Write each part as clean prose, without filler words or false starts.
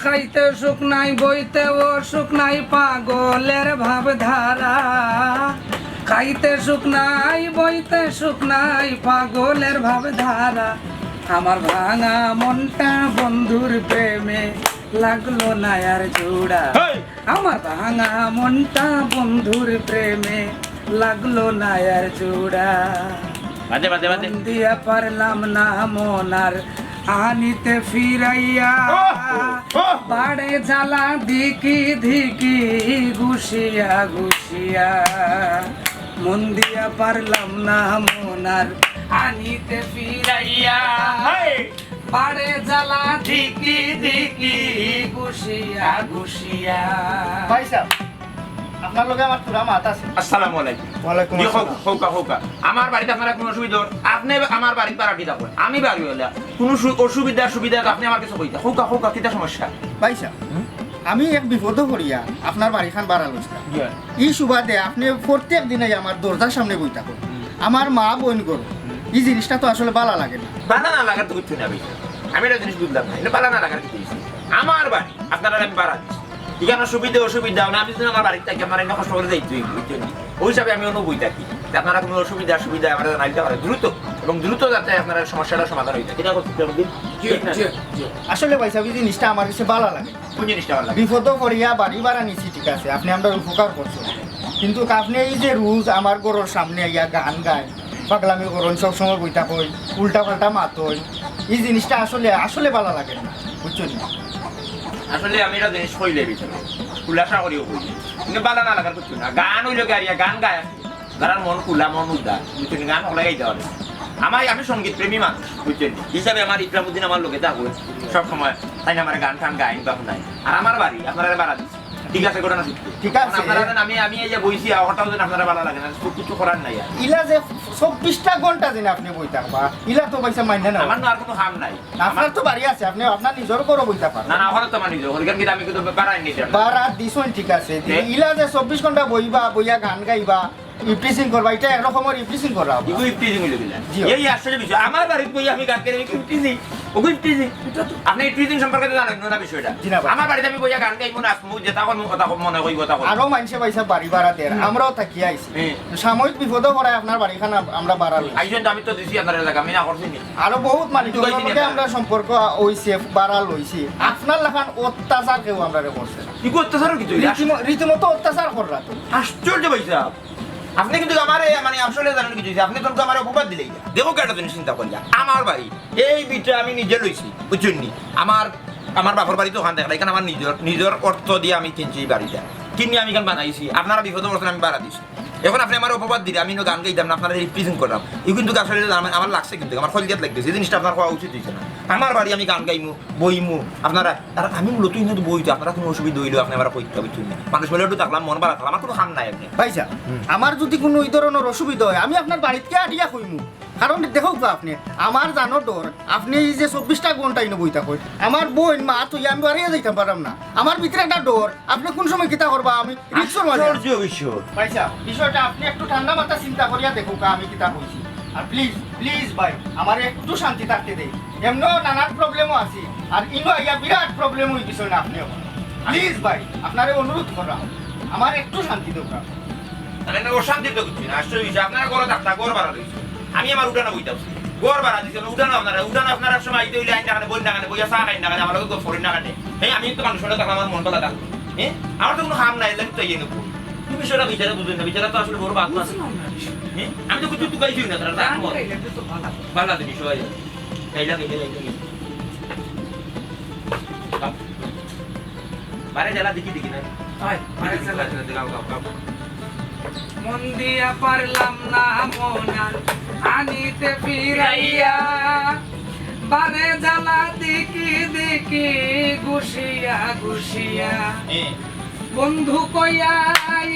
খাইতে সুখ নাই বইতে ও সুখ নাই পাগলের ভাবধারা খাইতে সুখ নাই বইতে সুখ নাই পাগলের ভাবধারা আমার ভাঙা মনটা বন্ধুর প্রেমে লাগলো না আর জোড়া আমার ভাঙা মনটা বন্ধুর প্রেমে লাগলো না আর জোড়া দিয়া পারলাম না মনার আনিতে ফিরাইয়া বাড়ে জ্বালা দিকি ধিকি ঘুষিয়া ঘুষিয়া মন দিয়া পারলাম না মনার আনিতে ফিরাইয়া বাড়ে জ্বালা দিকি ধিকি ঘুষিয়া ঘুষিয়া। ভাই সাহেব আপনার লগে আমার পুরা মাত আছে। আসসালামু আলাইকুম। ওয়ালাইকুম আসসালাম। হোকা আমার বাড়িতে আপনারা কোনো অসুবিধা আপনি আমার বাড়িতে পারাটি থাকুন আমি বাড়ি হইলা কোনো সুবিধা আপনি আমার কাছে কইতা হোকা কিটা সমস্যা ভাই সাহেব আমি এক বিপদ করিয়া আপনার বাড়িখান বাড়া লইছিলাম এই সুবাদে আপনি প্রত্যেক দিনে আমার দরজার সামনে বই থাকুন আমার মা বোন করো এই জিনিসটা তো আসলে ভালো লাগে না। ভালো না লাগার তো কিছু না ভাই আমি একটা জিনিস বুঝলাম না এটা ভালো না লাগার কিছু আমার বাড়ি আপনারা আমি বাড়া এখানে অসুবিধা না আমি আমার বাড়িতে থাকি আমার এনে কষ্ট করে যাইতে ওই হিসাবে আমি অনুভূতি থাকি আপনারা কোনো অসুবিধা আমার জানাইতে পারে দ্রুত যাতে আপনারা সমস্যাটার সমাধান হইতে এটা আসলে ভাই সাহেব এই জিনিসটা আমার কাছে ভালো লাগে। কোন জিনিসটা ভালো লাগে বিপদ করিয়া বাড়ি ভাড়া নিছি ঠিক আছে আপনি আমরা উপকার করছেন কিন্তু আপনি এই যে রোজ আমার ঘরের সামনে ইয়া গান গায় পাগলামি করুন সবসময় বইটা কই উল্টা পাল্টা মাত হই এই জিনিসটা আসলে ভালো লাগে না বুঝছেন না। আসলে আমি এটা জিনিস কইলে ভিতরে খুলাসা করিও কই কিন্তু বালা না লাগার কিছু না গান হইলো গাড়িয়া গান গায় যারা মন খুলা মন উদ্দা বুঝছেন গান হলে গাইতে হবে আমি সঙ্গীত প্রেমী মানুষ বুঝছেন হিসাবে আমার ইকরামুদ্দিন আমার লোকে থাকবে সব সময় তাই না আমার গান টান গাইন বা শুনাই আর আমার বাড়ি আপনারা বাড়া দিচ্ছে ঠিক আছে ঘটনা ঠিক আছে আপনারা আমি এই যে বইছি হঠাৎ আপনারা ভালো লাগে না কিছু করার নাই ইলা যে 24টা ঘন্টা দিন আপনি বই থাকবা ইলা তো পয়সা মাইনে না আমার আর কোনো হাম নাই আপনার তো বাড়ি আছে আপনি আপনার নিজের করো বইতা পারেন না হঠাৎ তো আমার নিজের হলগান কিন্তু আমি কিন্তু বাড়াই নিতে বারা দিছন ঠিক আছে ইলা যে 24 ঘন্টা বইয়া গান গাইবা ইপ্রিসিং করবা এটা একরকমের ইপ্রিসিং করা হবে ইগো ইপ্রিসিং হইলো দিলা এই আশ্চর্য বিষয় আমার বাড়িতে বই আমি গান গাই ইপ্রিসিং ওগো ইপ্রিসিং আপনি ইপ্রিসিং সম্পর্কে জানেন না বিষয়টা আমার বাড়িতে আমি বইয়া গান গাইবো না আসমু যেটা কোন কথা মনে কইব তা আরো মানুষে পয়সা বাড়ি ভাড়া দেয় আমরাও থাকি আইছি সাময়িক বিপদ করায় আপনার বাড়িখানা আমরা ভাড়া লই আইজন আমি তো দিছি আপনার এলাকা আমি না করছি নি আরো বহুত মালিক লগে আমরা সম্পর্ক হইছে ভাড়া লইছি আপনার লাখান অত্যাচার কেউ আমরা করছে ইগো অত্যাচার কিছু রীতিমতো অত্যাচার কররা তো আশ্চর্য পয়সা আপনি কিন্তু আমারে মানে আসলে জানেন কিছু আপনি তো আমার অপবাদ দিলেই দেখো কেটা জিনিস চিন্তা করিয়া আমার বাড়ি এই বিটা আমি নিজে লইছি বুঝছেন নি আমার বাপর বাড়ি তো ওখান থেকে এখানে আমার নিজের অর্থ দিয়ে আমি কিনছি এই বাড়িটা কিনে আমি গান বানাইছি আপনারা বিপদ বর্তন আমি বাড়া দিছি এখন আপনি আমার অপবাদ দিলে আমি গান গাইতাম না আপনারা রিপ্রেজেন্ট করলাম এই কিন্তু আসলে আমার লাগছে কিন্তু আমার ফলিয়াত লাগতেছে এই জিনিসটা আপনার হওয়া উচিত হয়েছে না আমার বাড়ি আমি গান গাইমু বইমু আপনারা আর আমি মূলত কিন্তু বইতো আপনারা কোনো অসুবিধা হইলেও আপনি আমার কইতে হবে না মানুষ বলে একটু থাকলাম মন ভালো থাকলাম আমার কোনো খাম নাই আপনি ভাইসা আমার যদি কোনো এই ধরনের অসুবিধা হয় আমি আপনার বাড়িতে আটিয়া কইমু কারণ দেখো তো আপনি আমার জানো ডর আপনি এই যে 24টা ঘন্টা ইনো বইতা কই আমার বোন মা তুই আমি বাড়িয়ে যাইতাম পারলাম না আমার ভিতরে একটা ডর আপনি কোন সময় কিতা করবা আমি রিক্সর মাঝে ভাইসা বিষয়টা আপনি একটু ঠান্ডা মাথা চিন্তা করিয়া দেখো আমি কিতা কইছি আর প্লিজ ভাই আমার একটু শান্তি থাকতে দেই এমনও নানান প্রবলেমও আছে আর ইনো আইয়া বিরাট প্রবলেম হই কিছু না আপনিও প্লিজ ভাই আপনারে অনুরোধ করা আমার একটু শান্তি দরকার মানে অশান্তি তো কিছু না আশ্চর্য বিষয় আপনারা গড় থাকতা গড় বাড়া দিয়েছে আমি আমার উঠানো বইতাছি গড় বাড়া দিয়েছে উঠানো আপনারা সময় আইতে হইলে আইন টাকানে বই টাকানে বইয়া চা খাই টাকানে আমার লোক ফরিন টাকানে হ্যাঁ আমি তো মানুষের টাকা আমার মন ভালো থাকতো হ্যাঁ আমার তো কোনো হাম নাই লাগে তো ইয়ে নেবো তুমি বিষয়টা বিচারে বুঝবেন না বিচারা তো আসলে বড় বাদ আছে আমি তো কিছু গাইছি না তারা ভালো দিবি সবাই গাইলা বারে জ্বালা দেখি না মন দিয়া পারলাম না মনার আনিতে ফিরাইয়া বারে জ্বালা দিকি ঘুষিয়া ঘুষিয়া বন্ধু কইয়া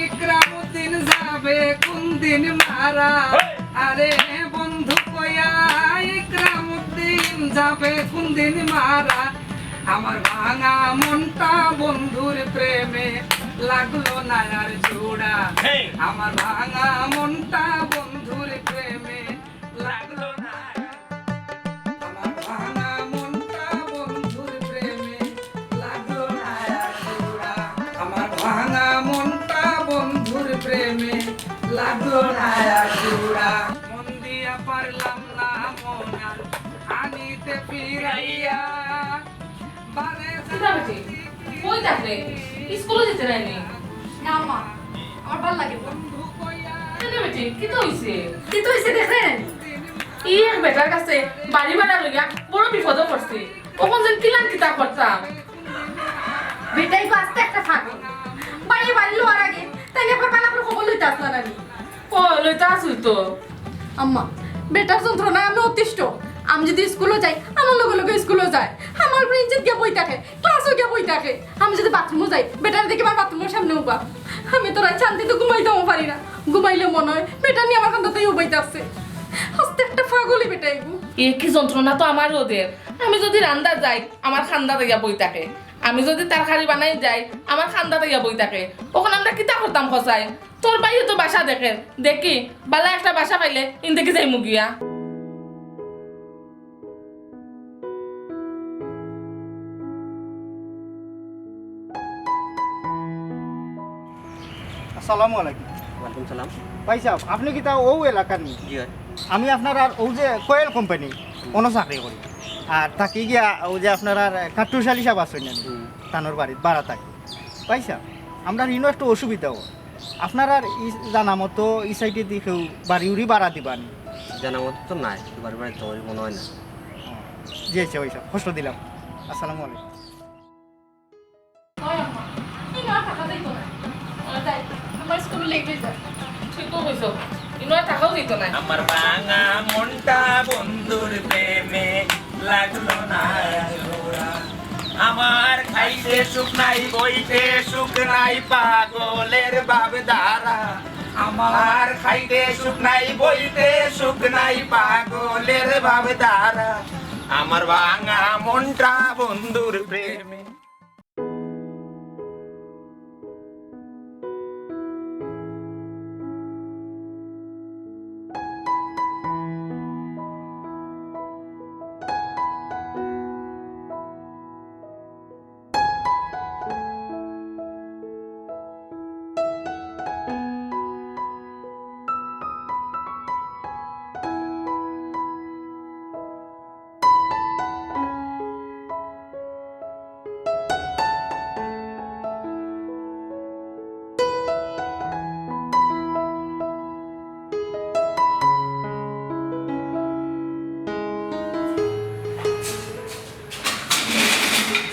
ইকরামুদ্দিন যাবে কোন দিন মারা আরে বন্ধু কইয়া ইকরামুদ্দিন যাবে কোন দিন মারা আমার ভাঙা মনটা বন্ধুর প্রেমে লাগলো না আর জোড়া আমার ভাঙা মনটা বন্ধুর প্রেমে লাগলো না আমার ভাঙা মনটা বন্ধুর প্রেমে লাগলো লাগলো না আর জোড়া মন দিয়া পারলাম না মোনা আনিতে ফিরাইয়া বারে কিতা বেটি কই থাকলে স্কুলে যেতে নাইনি না মা আমার ভালো লাগে না। কিতা বেটি কিতা হইছে কি তো হইছে দেখেন ই এক বেটার কাছে বাড়ি ভাড়া লইয়া বড় বিপদে পড়ছে কখন যেন কিলান কিতা করতাম বেটাই তো আস্তে একটা থাকো বাড়ি বাড়ি লোয়ার আগে তাই আবার পালা করে খবর লইতে আসলা নানি ও লইতা আসুই তো আম্মা বেটার যন্ত্রণা আমি অতিষ্ঠ আমি যদি স্কুলে যাই আমার লগে লগে স্কুলে যায় আমার প্রিন্সেস গিয়ে বই থাকে ক্লাসও গিয়ে বই থাকে আমি যদি বাথরুমে যাই বেটার দেখে আমার বাথরুমের সামনে উবা আমি তো রাত শান্তিতে ঘুমাইতেও পারি না ঘুমাইলে মনে হয় বেটা নিয়ে আমার কান্দাতেই উবাইতে আসছে আস্তে একটা ফাগলি বেটা এগু এ কি যন্ত্রণা তো আমার ওদের আমি যদি রান্দা যাই আমার খান্দা দিয়া বই থাকে আমি যদি তরকারি বানাই যাই আমার খান্দা দিয়া বই থাকে ওখানে আমরা কিতা করতাম খসাই তোর বাইও তো বাসা দেখে দেখি বালা একটা বাসা পাইলে ইন দেখি যাই মুগিয়া আসসালামু আলাইকুম। ওয়ালাইকুম সালাম। ভাই সাহেব আপনি কি তা ও এলাকার নি? জি হয়। আমি আপনার আর ও যে কোয়েল কোম্পানি অন্য চাকরি করি আর থাকি গিয়া ও যে আপনার আর কাটুশালী সাহেব আসেন তানোর বাড়ির বাড়া থাকি। ভাই সাহেব আমরা ঋণও একটু অসুবিধাও আপনার আর জানা মতো এই সাইডে দিকেও বাড়ি উড়ি বাড়া দিবান। জানা মতো তো নাই, বাড়ি বাড়ি তো মনে হয় না। জি আচ্ছা ভাই সাহেব কষ্ট দিলাম। আসসালামু আলাইকুম। হয় আম্মা এই না টাকা দিতো না তাই আমার স্কুলে লেগে যায় ঠিকও কইছো ইনো টাকাও দিত না আমার ভাঙা মনটা বন্ধুর প্রেমে লাগলো না জোড়া আমার খাইতে সুখ নাই বইতে সুখ নাই পাগলের ভাবধারা আমার খাইতে সুখ নাই বইতে সুখ নাই পাগলের ভাবধারা আমার ভাঙা মনটা বন্ধুর প্রেমে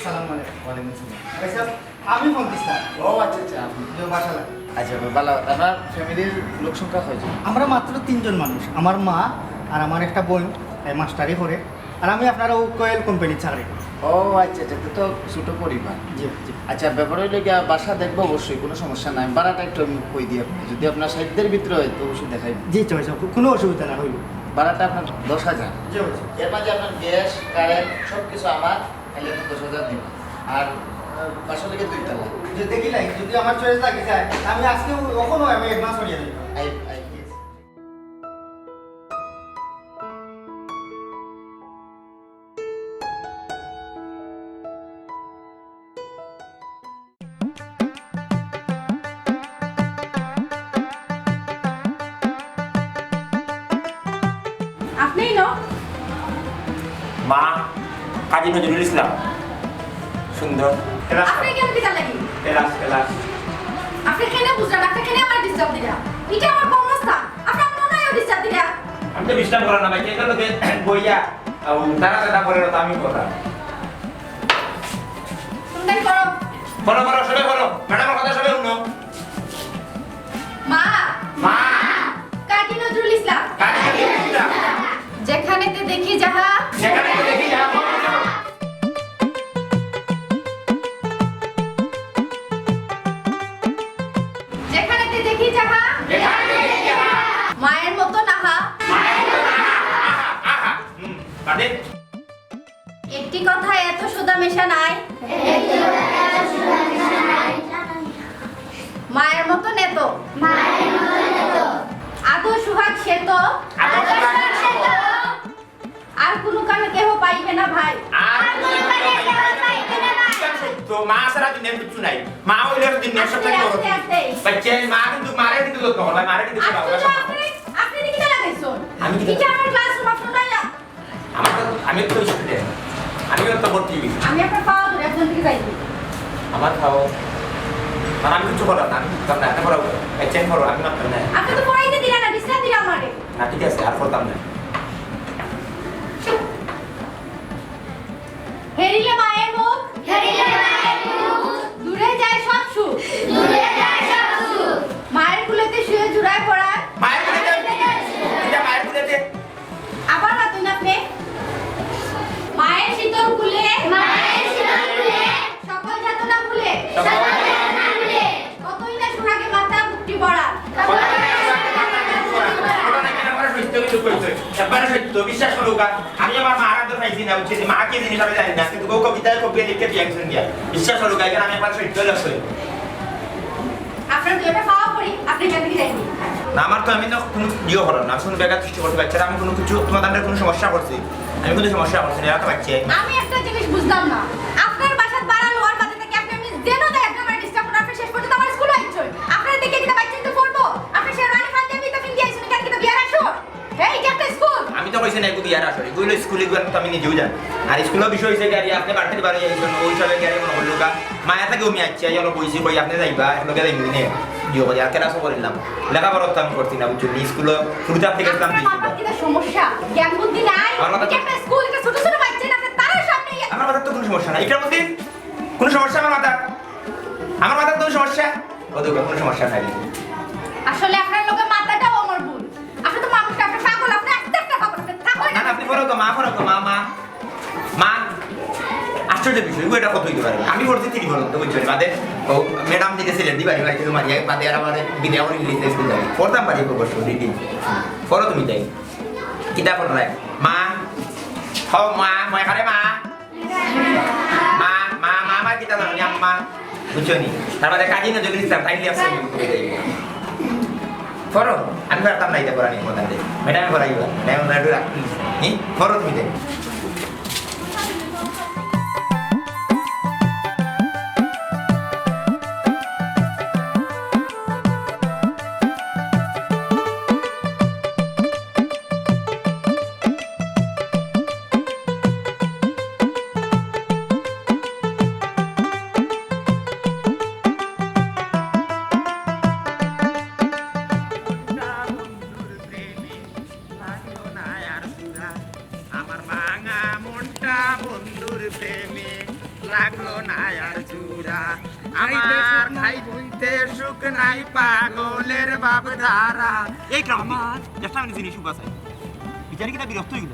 আসসালামু আলাইকুম। ওয়ালাইকুম আসসালাম। ভাই সাহেব আমি ফোন দিছিলাম। ও আচ্ছা আচ্ছা, আপনি মাশাআল্লাহ। আচ্ছা ভালো। আপনার ফ্যামিলির লোক সংখ্যা হয়েছে? আমরা মাত্র 3 জন মানুষ, আমার মা আর আমার একটা বোন মাস্টারি করে আর আমি আপনার ও কোয়েল কোম্পানির চাকরি করি। ও আচ্ছা আচ্ছা, তো ছোট পরিবার। জি জি আচ্ছা ব্যাপার হইলে গিয়া বাসা দেখবো অবশ্যই, কোনো সমস্যা নাই। ভাড়াটা একটু আমি কই দিই আপনি, যদি আপনার সাধ্যের ভিতরে হয় তো অবশ্যই দেখাই। জি চয়েস কোনো অসুবিধা না হইব। ভাড়াটা আপনার 10,000। জি অবশ্যই। এর মাঝে আপনার গ্যাস কারেন্ট সব কিছু আমার, তাহলে আপনি 10,000 দিবেন। আর বাসা থেকে 2 তলা। যে দেখি নাই যদি আমার চয়েস লাগে যায় আমি আজকে কখনো আমি অ্যাডভান্স করিয়ে দেব। আপনিই না মা কাজী নজরুল ইসলাম সুন্দর আপনি কেন দিতে লাগি এলাস এলাস আপনি কেন বুঝলেন আপনি কেন আমার ডিস্টার্ব দিলা এটা আমার কর্মস্থান আপনি আমার নয় ডিস্টার্ব দিলা আমি তো বিশ্রাম করা না ভাই এটা লোকে বইয়া তারা তারা করে তো আমি কথা শুনতেই করো বলো বলো সবাই বলো ম্যাডামের কথা সবাই শুনো মা মা কাজী নজরুল ইসলাম কাজী নজরুল ইসলাম যেখানেতে দেখি যাহা সেখানে তো দেখি যা যেখানেতে দেখি যাহা এখানে দেখি যা মায়ের মতো নাহা আহা বাদে একটি কথা এত সুদা মেশা নাই মায়ের মতো নেত আদো সুহাগ সেত আর কোনো কামে কেহ পাইবে না ভাই আর কোনো কাজে পাইবে না। সত্য তো মা সারা দিনের কিছু নাই মা হইলে দিনের সব থেকে বড় বাচ্চা মা কিন্তু মারে কিন্তু যত্ন করে মারে কিন্তু সেবা করে আপনি কি লাগাইছেন আমি কি কি আমার ক্লাসরুম আপনার নাই আমি তো স্টুডেন্ট আমি তো ভর্তি হইছি আমি আপনার পাওয়া ধরে একজন থেকে যাইছি আমার খাও মানে আমি কিছু করার না আমি করতাম না এটা করা চেঞ্জ করো আমি মাত্র না আপনি তো পড়াইতে দিলেন না ডিসকাস দিলেন আমারে না ঠিক আছে আর করতাম না হেরিলে মায়ের মুখ দূরে যায় সব সুখ মায়ের কুলেতে শুয়ে জুড়ায় পড়া মায়ের কুলেতে এটা মায়ের কুলেতে আবার বাতুন আপনি মায়ের শীতল কুলে সকল যাতনা ভুলে কতই না সুরাগে মাথা মুক্তি পড়া বিশ্বাস করো আমি আমার মা আরাধ পাইছি না বুঝছি মা কি জিনিস আমি জানি না কিন্তু কবিতায় কবি লিখে দিয়ে একজন দিয়া বিশ্বাস করো এখানে আমি একবার সত্য লাগছে আপনার দুইটা পাওয়া করি আপনি এখান থেকে যাইনি না আমার তো আমি তো কোনো ইয়ে করো না শুনে বেকার সৃষ্টি করতে পারছি আমি কোনো কিছু তোমাদের কোনো সমস্যা করছি আমি কোনো সমস্যা করছি না এত পাচ্ছি আমি একটা জিনিস বুঝলাম না আপনার বাসার বাড়া লোয়ার বাজে থেকে আপনি আমি যেন দেয় আপনি আমার ডিস্টার্ব করেন আপনি শেষ পর্যন্ত আমার স্কুল আইছেন আপনার দিকে কি বাচ্চা তো করব আপনি শেরওয়ানি পাঞ্জাবি তো কিনতে আইছেন কেন কি তো বিয়ার আসো এই কি একটা স্কুল আমি তো কইছি না একটু বিয়ার আসলে কইলো স্কুলে গেলাম তো আমি নিজেও জানি আর স্কুলের বিষয় হইছে গাড়ি আপনি বাড়তে পারে যাইছেন ওই সবে গাড়ি মনে হলো মায়া থেকে আমি আচ্ছা চলো কইছি কই আপনি যাইবা লগে যাইবি নে দিও আর ক্লাসও করিলাম লেখাপড়া তো আমি করছি না বুঝছো স্কুলে শুরুতে থেকে ইসলাম দিছি আপনার কি সমস্যা জ্ঞান বুদ্ধি নাই আমার মাথা- কি একটা স্কুল এটা ছোট ছোট বাচ্চা না তার সামনে আমার মাথার তো কোনো সমস্যা নাই এটার মধ্যে কোনো সমস্যা আমার মাথার তো সমস্যা ওদের কোনো সমস্যা নাই আসলে আপনার লোকের মাথাটাও আমার ভুল আপনি তো মানুষটা আপনি পাগল আপনি একটা পাগল আপনি থাকুন না আপনি বলো তো মা মা আশ্চর্য বিষয় এটা কত হইতে পারে আমি করছি তিনি বলুন তো বুঝছেন বাদে ও ম্যাডাম দিকে সিলেট দিবারি ভাই তুমি মারিয়া বাদে আর আমাদের বিনা করে লিখতে স্কুল যাই পড়তাম পারি অবশ্য রিডিং পড়ো তুমি যাই কিতাব পড়ো রাখ মা মা এখানে মা কিতাব জানি আম্মা বুঝছো নি তারপরে কাজী নজরুল ইসলাম টাইলি আছে পড়ো আমি পারতাম না এটা পড়ানি মতাতে ম্যাডামে পড়াইবা ম্যাডাম একটু রাখি পড়ো তুমি যাই আমার ভাঙা মনটা বন্ধুর প্রেমে লাগলো না আর চূড়া আমার খাইতে সুখ নাই পাগলের ভাবধারা এই ক্রম যেটা আমি জিনিস উপাস আছে বিচারি কিটা বিরক্ত হয়ে গেল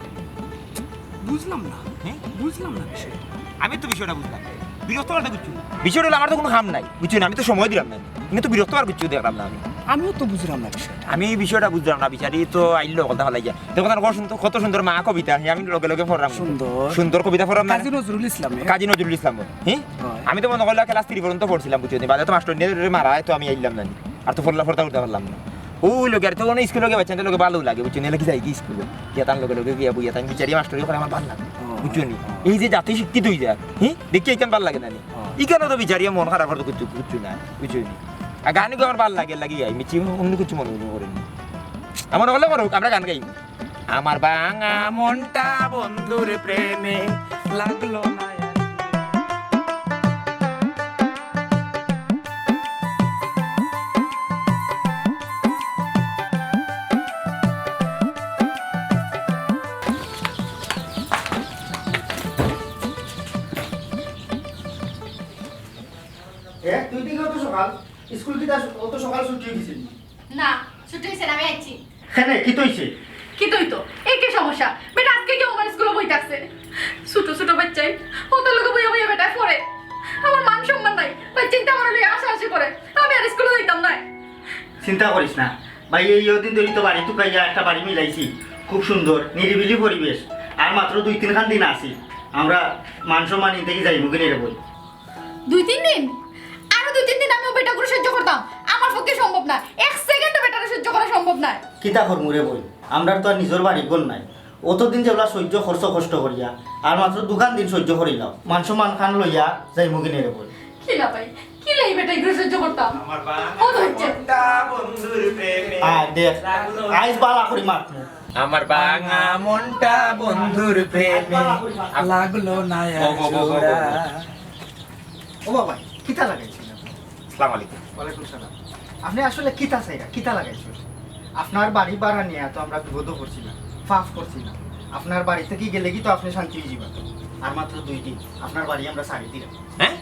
বুঝলাম না হ্যাঁ বুঝলাম না বিষয় আমি তো বিষয়টা বুঝলাম বিরক্ত করতে বুঝছো বিষয়টা হলো আমার তো কোনো হাম নাই বুঝছো না আমি তো সময় দিলাম না আমি তো বিরক্ত আর বুঝছো দেখলাম না আমি আমিও তো বুঝলাম না বিষয়টা আমি এই বিষয়টা বুঝলাম না বিচারি তো আইলো কথা ভালাই যায় দেখো তার কত সুন্দর মা কবিতা আমি লগে লগে পড়লাম সুন্দর কবিতা পড়লাম না কাজী নজরুল ইসলাম কাজী নজরুল ইসলাম হ্যাঁ আমি তো মনে করলাম ক্লাস 3 পর্যন্ত পড়ছিলাম বুঝছো বাদে তো মাস্টার নিয়ে মারা তো আমি আইলাম না আর তো পড়লা পড়তে পারলাম না ওই লোক আর তো অনেক স্কুলে গিয়ে বাচ্চাদের লোকে ভালো লাগে বুঝছো নিলে কি যাই কি স্কুলে গিয়ে তার লোকে লোকে গিয়ে বুঝিয়ে তাই বিচারি মাস্টারি করে আমার ভালো লাগে বুঝছো নি এই যে জাতি শিক্ষিত হয়ে যায় হ্যাঁ দেখি এইখান ভালো লাগে না ইখানে তো বিচারিয়া মন খারাপ করতে বুঝছো না বুঝছো নি আর গান আমার ভালো লাগে যাই মিছি অন্য কিছু মনে করেনি আমার হলে করো আমরা গান গাই আমার ভাঙা মনটা বন্ধুর প্রেমে লাগলো না তুই দিকে অত সকাল স্কুল কি অত সকাল ছুটি হয়েছিল না ছুটি হইছে আমি আইছি হ্যাঁ কি তৈছে কি তুই তো এই কি সমস্যা বেটা আজকে কি আমার স্কুলে বই থাকছে ছোট ছোট বাচ্চাই কত লোক বইয়া বইয়া বেটা পড়ে আমার মান সম্মান নাই ভাই চিন্তা আমার লই আশা করে আমি আর স্কুলে যাইতাম না চিন্তা করিস না ভাই এই দিন ধরে তো বাড়ি টুকাইয়া একটা বাড়ি মিলাইছি খুব সুন্দর নিরিবিলি পরিবেশ আর মাত্র 2-3 খান দিন আছি আমরা মান সম্মান থেকে যাই মুখে নিয়ে বই 2-3 দিন আরো 2-3 দিন আমি বেটা করে সহ্য করতাম আমার পক্ষে সম্ভব না এক সেকেন্ডও বেটারে সহ্য করা সম্ভব না কিতা করমু রে বই আমরা তো আর নিজের বাড়ি কোন নাই অতদিন যেগুলা সহ্য খরচ কষ্ট করিয়া আর মাত্র দোকান দিন সহ্য করিলাম মান সম্মান খান লইয়া যাই মুগিনে রে বল খিলা ভাই খিলা এই বেটা এগুলো সহ্য করতাম আমার ও ধৈর্য বন্ধুর প্রেমে আয় দেখ আইস বালা করি মাত আমার বাঙা মনটা বন্ধুর প্রেমে লাগলো না ও, ও, ও, ও, ও, ও। জোড়া। ও বাবা কিতা লাগাইছিলেন আসসালামু আলাইকুম ওয়ালাইকুম সালাম আপনি আসলে কিতা চাইরা কিতা লাগাইছেন আপনার বাড়ি ভাড়া নিয়ে তো আমরা বিপদ করছি না ফাফ করছি না আপনার বাড়ি থেকে গেলে কি তো আপনি শান্তি জীবন আর মাত্র 2 দিন আপনার বাড়ি আমরা ছাড়ি দিলাম হ্যাঁ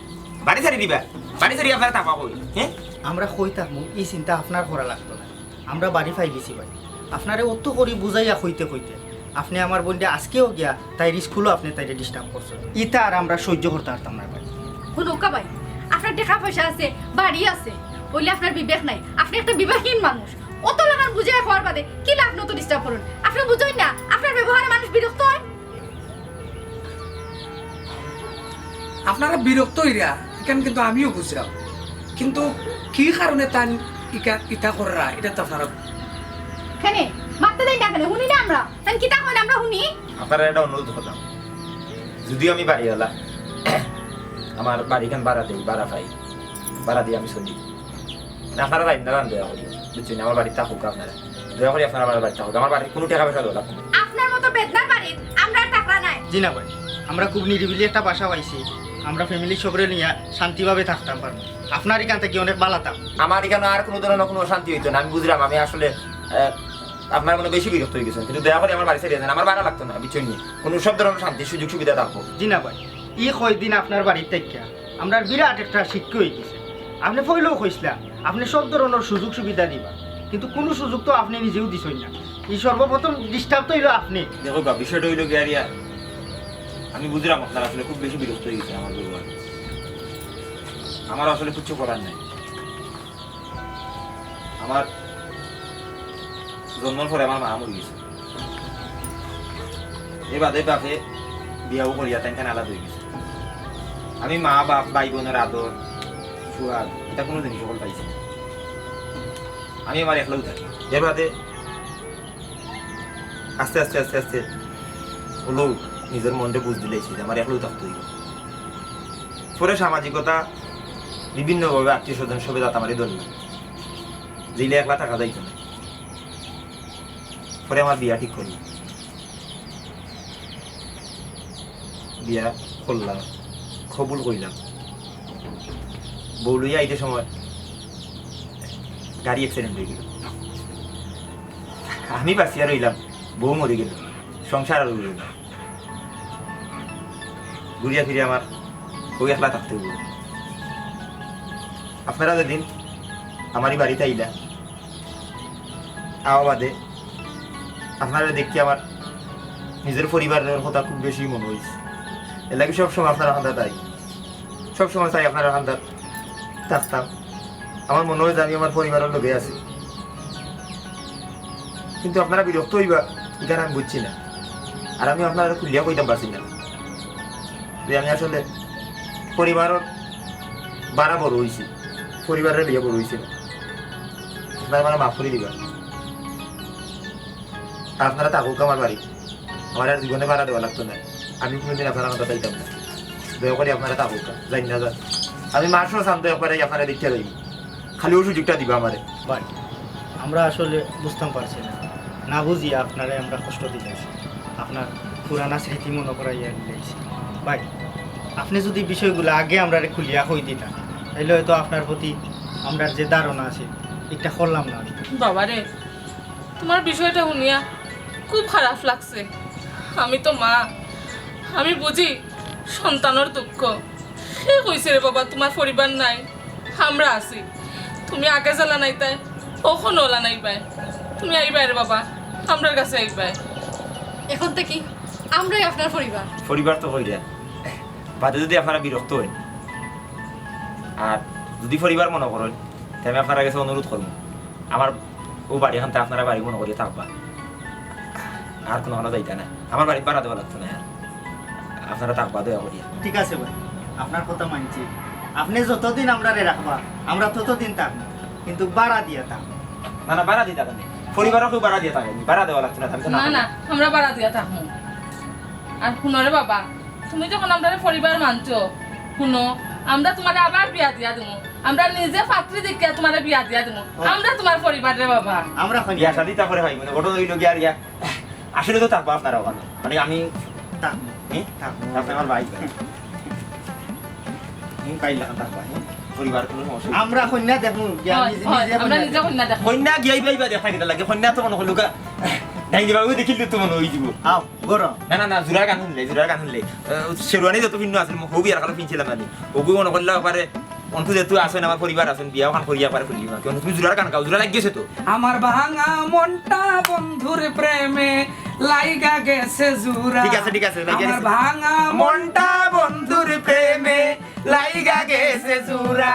বাড়ি ছাড়ি দিবা বাড়ি ছাড়ি আপনারা তাপা কই হ্যাঁ আমরা কইতাম এই চিন্তা আপনার করা লাগতো না আমরা বাড়ি পাই গেছি ভাই আপনারে অত করি বুঝাইয়া কইতে কইতে আপনি আমার বলতে আজকেও গিয়া তাই স্কুলও আপনি তাইরে ডিস্টার্ব করছেন ইতা আর আমরা সহ্য করতে পারতাম না ভাই হুনুকা ভাই আপনার টাকা পয়সা আছে বাড়ি আছে বলে আপনার বিবেক নাই আপনি একটা বিবেকহীন মানুষ অত লাগান বুঝে খাওয়ার বাদে কি লাভ নতো ডিস্টার্ব করুন আপনি বুঝেন না আপনার ব্যবহারে মানুষ বিরক্ত হয় আপনারা বিরক্ত হইরা এখানে কিন্তু আমিও বুঝলাম কিন্তু কি কারণে তান ইটা করা এটা তো আপনারা কেনে মারতে দেই না কেন শুনি না আমরা তাই কিতা হয় আমরা শুনি আপনারা একটা অনুরোধ করলাম যদিও আমি বাড়ি এলা আমার বাড়িখান ভাড়া দেই ভাড়া পাই ভাড়া দিয়ে আমি চলি আপনারা রান্না রান দেওয়া করি বুঝছেন আমার বাড়িতে থাকুক আপনারা দয়া করে আপনারা আমার বাড়িতে থাকুক আমার বাড়িতে কোনো টাকা পয়সা দেওয়া লাগবে না। আপনার মতো বেদনার বাড়ি আমরা আর টাকা নাই জি না ভাই আমরা খুব নিরিবিলি একটা বাসা পাইছি আমরা ফ্যামিলি সবরে নিয়ে শান্তিভাবে থাকতাম পারবো আপনার এখান থেকে অনেক বালাতাম আমার এখানে আর কোনো ধরনের কোনো অশান্তি হইতো না আমি বুঝলাম আমি আসলে আপনার মনে বেশি বিরক্ত হয়ে গেছেন কিন্তু দয়া করে আমার বাড়ি ছেড়ে দেন আমার ভাড়া লাগতো না বুঝছেন নি কোনো সব ধরনের শান্তি সুযোগ সুবিধা থাকবো জি না ভাই কয়দিন আপনার বাড়ির থেকে আমরা বিরাট একটা শিক্ষা হয়ে গেছে আপনি পয়লেও কইসলা আপনি সব ধরনের সুযোগ সুবিধা দিবা কিন্তু কোনো সুযোগ তো আপনি নিজেও দিছই না এই সর্বপ্রথম ডিস্টার্ব তো হইলো আপনি দেখো গা বিষয়টা হইলো গিয়ারিয়া আমি বুঝলাম আপনার আসলে খুব বেশি বিরক্ত হয়ে গেছে আমার ব্যবহার আমার আসলে কিছু করার নাই আমার জন্মের পরে আমার মা মরে গেছে এই বাদে বাপে বিয়াও করিয়া তাই আলাদা হয়ে গেছে আমি মা বাপ ভাই বোনের আদর সুয়াদ এটা কোনো জিনিস সকল পাইছি না। আমি আমার একলাও থাকি এর বাদে আস্তে আস্তে আস্তে আস্তে হলেও নিজের মনটা বুঝ দিলেছি যে আমার একলাও থাকতে হইব পরে সামাজিকতা বিভিন্নভাবে আত্মীয় স্বজন সবে দাঁত আমারই ধরল দিলে একলা থাকা যাইত না পরে আমার বিয়া ঠিক করলাম বিয়া করলাম কবুল করলাম বউ লইয়া আইতে সময় গাড়ি অ্যাক্সিডেন্ট হয়ে গেল আমি বাঁচিয়া রইলাম বউ মরে গেল সংসার আর রইল না ঘুরিয়া ফিরে আমার ওই একলা থাকতে হইব আপনারা যেদিন আমারই বাড়িতে আইলা আওয়া বাদে আপনারা দেখতে আমার নিজের পরিবারের কথা খুব বেশি মনে হয়েছে এর লাগে সবসময় আপনারা হান্দার তাই সবসময় চাই আপনারা হান্দার থাকতাম আমার মনে হয় যে আমি আমার পরিবারের লোকে আছি কিন্তু আপনারা বিরক্ত হইবা এখানে আমি বুঝছি না আর আমি আপনারা খুলিয়া কইতাম পারছি না যে আমি আসলে পরিবারের বাড়া বড় হয়েছি পরিবারের বিয়ে বড় হয়েছিল আপনারা মানে মাফ করে দিবা আপনারা থাকুক আমার বাড়ি আমার আর জীবনে ভাড়া দেওয়া লাগতো না আমি কোনোদিন আপনারা কথা চাইতাম না দয়া করে আপনারা থাকুক জানি না যান আমি মাসও শান্ত একবারে আপনারা দেখতে যাই খালিও সুযোগটা দিবা আমারে ভাই আমরা আসলে বুঝতাম পারছি না না বুঝিয়ে আপনারে আমরা কষ্ট দিতেছি আপনার পুরানা স্মৃতি মনে করাইয়া দিয়েছি ভাই আপনি যদি বিষয়গুলো আগে আমরা খুলিয়া কই দিতাম তাহলে হয়তো আপনার প্রতি আমরা যে ধারণা আছে এটা করলাম না বাবারে তোমার বিষয়টা শুনিয়া খুব খারাপ লাগছে আমি তো মা আমি বুঝি সন্তানের দুঃখ সে কইছে রে বাবা তোমার পরিবার নাই আমরা আছি তুমি আগে জ্বালা নাই তাই কখনো ওলা নাই পাই তুমি আইবাই রে বাবা আমরার কাছে আইবাই এখন থেকে আমরাই আপনার পরিবার পরিবার তো হইয়া বাদে যদি আপনারা বিরক্ত হন আর যদি পরিবার মনে করেন তাহলে আমি আপনারা কাছে অনুরোধ করবো আমার ও বাড়ি এখান থেকে আপনারা বাড়ি মনে করিয়ে থাকবা আর কোনো হলো যাইতা না আমার বাড়ি ভাড়া দেওয়া লাগতো না আর আপনারা থাকবা দয়া করিয়া ঠিক আছে ভাই আপনার কথা মানছি আপনি যতদিন আমরা রাখবা আমরা ততদিন থাকবো কিন্তু বাড়া দিয়ে থাকবো না না ভাড়া দিতে পারেন পরিবারও কেউ ভাড়া দিয়ে থাকে ভাড়া দেওয়া লাগছে না আমি তো না না আমরা বাড়া দিয়া থাকবো আর শুনো রে বাবা তুমি যখন আমরা পরিবার মানছো শুনো আমরা তোমার আবার বিয়া দিয়া দেবো আমরা নিজে পাত্রী দেখিয়া তোমার বিয়া দিয়া দেবো আমরা তোমার পরিবার রে বাবা আমরা কই বিয়া শাদি তারপরে হয় মানে ঘটনা হইল গিয়া আর ইয়া আসলে তো থাকবো আপনারা ওখানে মানে আমি আপনি আমার ভাই পাইলাম থাকবা পরিবার কোনো সমস্যা নেই। আমরা কন্যা দেখু হয়, হয়, আমরা নিজে কন্যা দেখো কন্যা গিয়াই পাইবা দেখা গেলে লাগে কন্যা তো মনে হলো গা নাই দিবা ওই দেখিল তো মনে হই যাব আও গরম না না না জুরার গান শুনলে শেরওয়ানি যত ভিন্ন আছে হবি আর কালো পিনছিলাম আমি ওগু মনে করলে পারে অন্তু যেহেতু আসেন আমার পরিবার আছেন বিয়া ওখান করিয়া পারে খুলিবা কেন তুমি জুরার গান গাও জুরা লাগিয়েছে তো আমার ভাঙা মনটা বন্ধুর প্রেমে লাইগা গেছে জুরা ঠিক আছে, লাগিয়ে আমার গেছে। ভাঙা মনটা বন্ধুর প্রেমে লাইগা গেছে জুরা